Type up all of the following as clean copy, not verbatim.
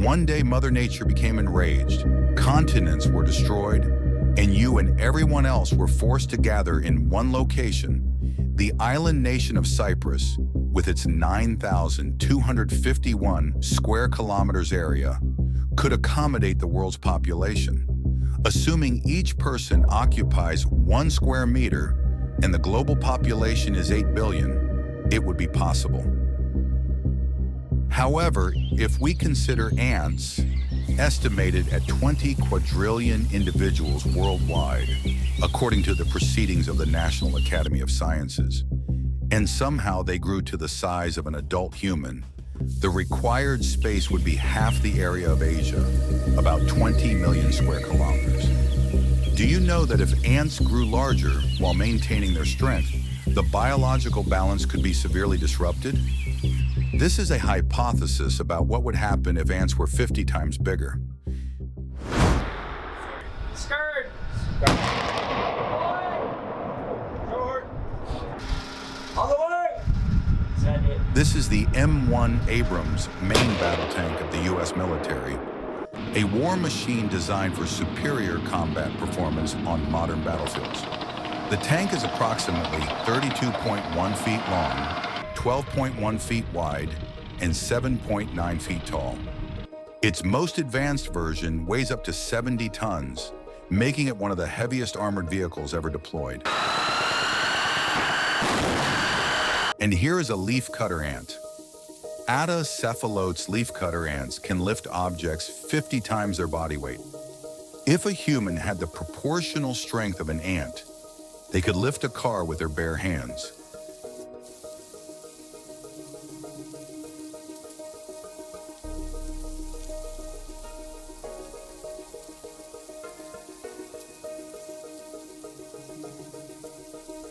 One day, Mother Nature became enraged, continents were destroyed, and you and everyone else were forced to gather in one location. The island nation of Cyprus, with its 9,251 square kilometers area, could accommodate the world's population. Assuming each person occupies 1 square meter and the global population is 8 billion, it would be possible. However, if we consider ants, estimated at 20 quadrillion individuals worldwide, according to the proceedings of the National Academy of Sciences, and somehow they grew to the size of an adult human, the required space would be half the area of Asia, about 20 million square kilometers. Do you know that if ants grew larger while maintaining their strength, the biological balance could be severely disrupted? This is a hypothesis about what would happen if ants were 50 times bigger. Skirt! Short! On the way! This is the M1 Abrams main battle tank of the U.S. military, a war machine designed for superior combat performance on modern battlefields. The tank is approximately 32.1 feet long, 12.1 feet wide, and 7.9 feet tall. Its most advanced version weighs up to 70 tons, making it one of the heaviest armored vehicles ever deployed. And here is a leafcutter ant. Atacephalotes leafcutter ants can lift objects 50 times their body weight. If a human had the proportional strength of an ant, they could lift a car with their bare hands.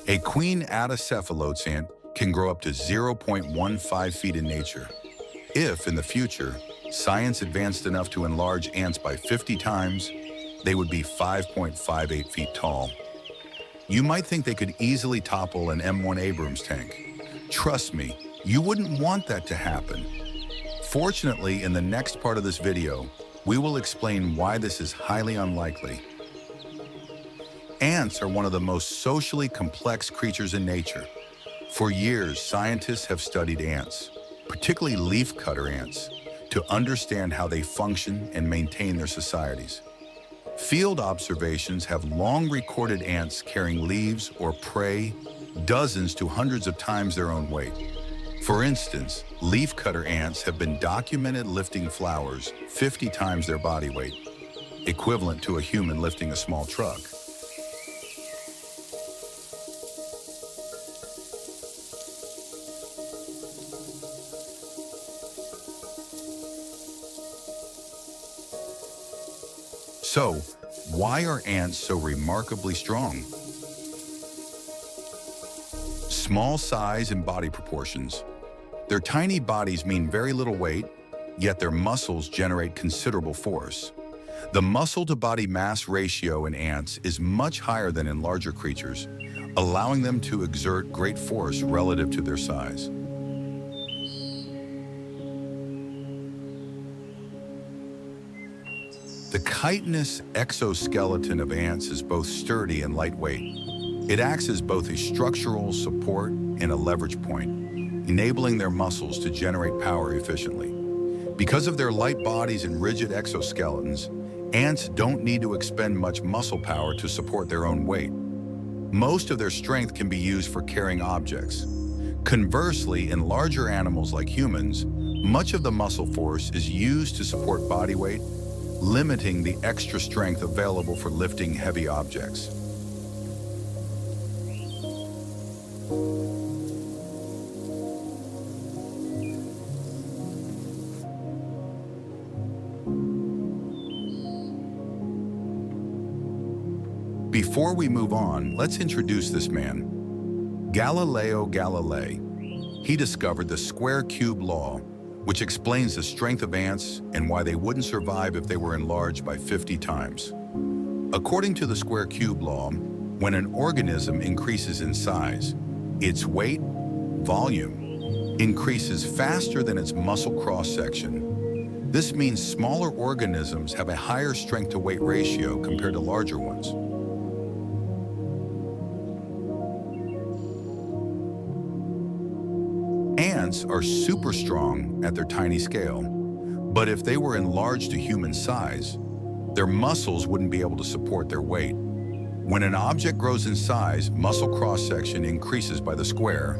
A queen atacephalotes ant can grow up to 0.15 feet in nature. If, in the future, science advanced enough to enlarge ants by 50 times, they would be 5.58 feet tall. You might think they could easily topple an M1 Abrams tank. Trust me, you wouldn't want that to happen. Fortunately, in the next part of this video, we will explain why this is highly unlikely. Ants are one of the most socially complex creatures in nature. For years, scientists have studied ants, particularly leafcutter ants, to understand how they function and maintain their societies. Field observations have long recorded ants carrying leaves or prey dozens to hundreds of times their own weight. For instance, leafcutter ants have been documented lifting flowers 50 times their body weight, equivalent to a human lifting a small truck. So, why are ants so remarkably strong? Small size and body proportions. Their tiny bodies mean very little weight, yet their muscles generate considerable force. The muscle-to-body mass ratio in ants is much higher than in larger creatures, allowing them to exert great force relative to their size. The chitinous exoskeleton of ants is both sturdy and lightweight. It acts as both a structural support and a leverage point, enabling their muscles to generate power efficiently. Because of their light bodies and rigid exoskeletons, ants don't need to expend much muscle power to support their own weight. Most of their strength can be used for carrying objects. Conversely, in larger animals like humans, much of the muscle force is used to support body weight, limiting the extra strength available for lifting heavy objects. Before we move on, let's introduce this man. Galileo Galilei. He discovered the square-cube law, which explains the strength of ants and why they wouldn't survive if they were enlarged by 50 times. According to the square-cube law, when an organism increases in size, its weight, volume, increases faster than its muscle cross-section. This means smaller organisms have a higher strength-to-weight ratio compared to larger ones. Ants are super strong at their tiny scale, but if they were enlarged to human size, their muscles wouldn't be able to support their weight. When an object grows in size, muscle cross-section increases by the square,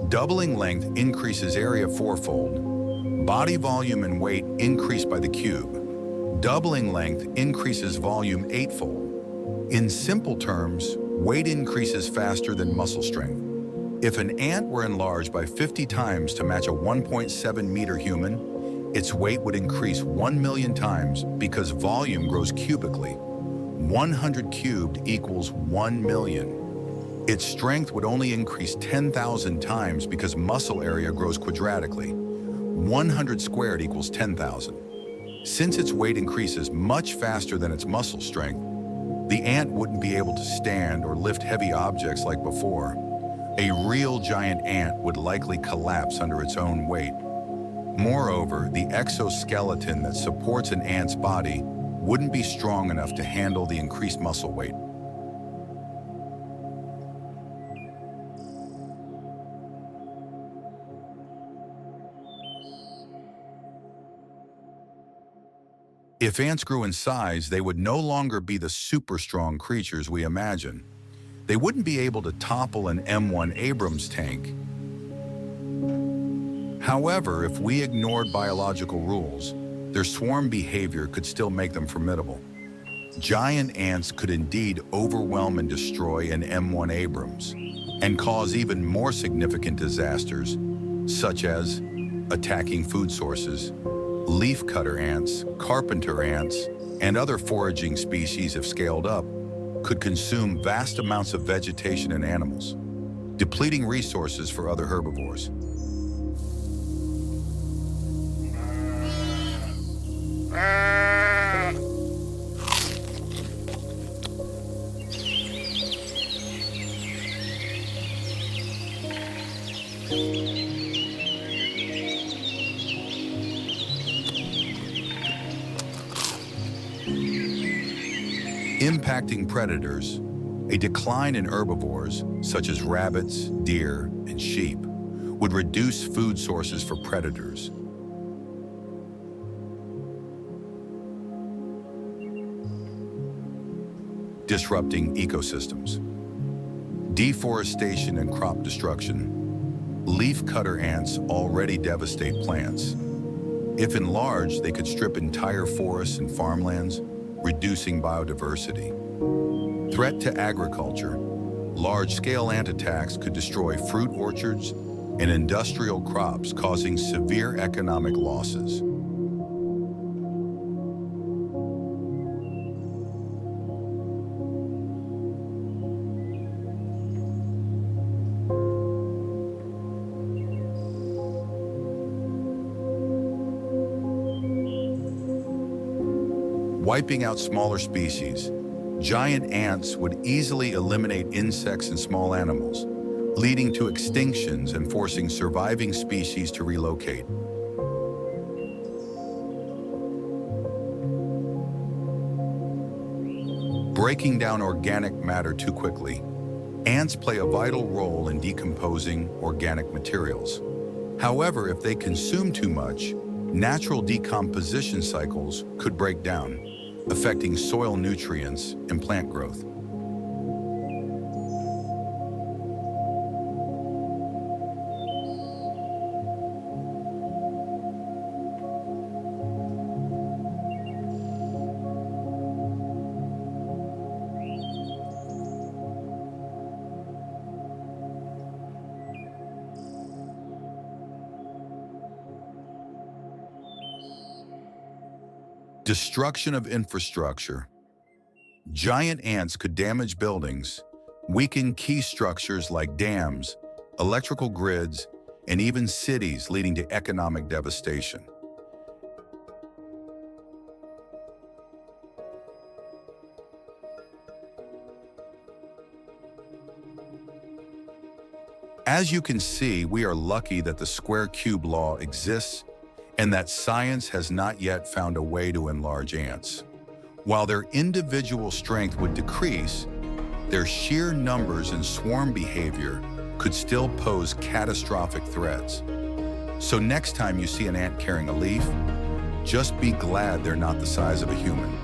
doubling length increases area fourfold, body volume and weight increase by the cube, doubling length increases volume eightfold. In simple terms, weight increases faster than muscle strength. If an ant were enlarged by 50 times to match a 1.7-meter human, its weight would increase 1 million times because volume grows cubically. 100 cubed equals 1 million. Its strength would only increase 10,000 times because muscle area grows quadratically. 100 squared equals 10,000. Since its weight increases much faster than its muscle strength, the ant wouldn't be able to stand or lift heavy objects like before. A real giant ant would likely collapse under its own weight. Moreover, the exoskeleton that supports an ant's body wouldn't be strong enough to handle the increased muscle weight. If ants grew in size, they would no longer be the super strong creatures we imagine. They wouldn't be able to topple an M1 Abrams tank. However, if we ignored biological rules, their swarm behavior could still make them formidable. Giant ants could indeed overwhelm and destroy an M1 Abrams and cause even more significant disasters, such as attacking food sources. Leafcutter ants, carpenter ants, and other foraging species, if scaled up, could consume vast amounts of vegetation and animals, depleting resources for other herbivores. Impacting predators, a decline in herbivores, such as rabbits, deer, and sheep, would reduce food sources for predators. Disrupting ecosystems. Deforestation and crop destruction. Leafcutter ants already devastate plants. If enlarged, they could strip entire forests and farmlands, reducing biodiversity. Threat to agriculture. Large-scale ant attacks could destroy fruit orchards and industrial crops, causing severe economic losses. Wiping out smaller species. Giant ants would easily eliminate insects and small animals, leading to extinctions and forcing surviving species to relocate. Breaking down organic matter too quickly. Ants play a vital role in decomposing organic materials. However, if they consume too much, natural decomposition cycles could break down, affecting soil nutrients and plant growth. Destruction of infrastructure. Giant ants could damage buildings, weaken key structures like dams, electrical grids, and even cities, leading to economic devastation. As you can see, we are lucky that the square cube law exists and that science has not yet found a way to enlarge ants. While their individual strength would decrease, their sheer numbers and swarm behavior could still pose catastrophic threats. So next time you see an ant carrying a leaf, just be glad they're not the size of a human.